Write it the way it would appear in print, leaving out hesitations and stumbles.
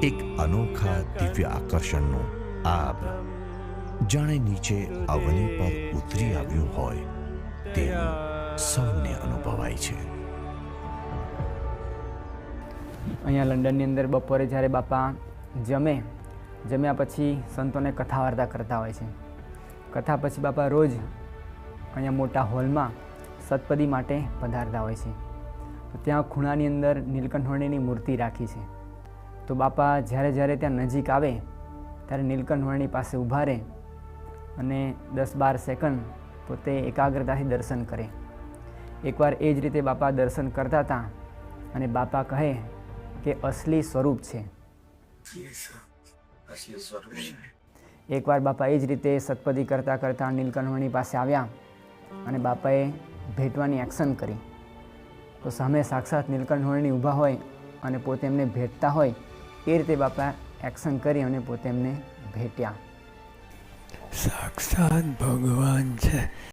એક અનોખા દિવ્ય આકર્ષણનો આભ જાણે નીચે અવની પર ઉતરી આવ્યું હોય તેવું સૌને અનુભવાય છે. અહીંયા લંડનની અંદર બપોરે જ્યારે બાપા જમ્યા પછી સંતોને કથા વાર્તા કરતા હોય છે. કથા પછી બાપા રોજ અહીંયા મોટા હોલમાં સતપદી માટે પધારતા હોય છે. તો ત્યાં ખૂણાની અંદર નીલકંઠ વર્ણીની મૂર્તિ રાખી છે. તો બાપા જ્યારે ત્યાં નજીક આવે ત્યારે નીલકંઠ વર્ણી પાસે ઊભા રહે અને 10-12 સેકન્ડ પોતે એકાગ્રતાથી દર્શન કરે. એકવાર એ જ રીતે બાપા દર્શન કરતા હતા અને બાપા કહે કે અસલી સ્વરૂપ છે. એકવાર બાપા એ જ રીતે સતપદી કરતાં નીલકંઠ વર્ણી પાસે આવ્યા અને બાપાએ ભેટવાની એક્શન કરી. તો સામે સાક્ષાત નીલકંઠ વર્ણી ઊભા હોય અને પોતે એમને ભેટતા હોય એ રીતે બાપા એક્શન કરી અને પોતે એમને ભેટ્યા. સાક્ષાત ભગવાન છે.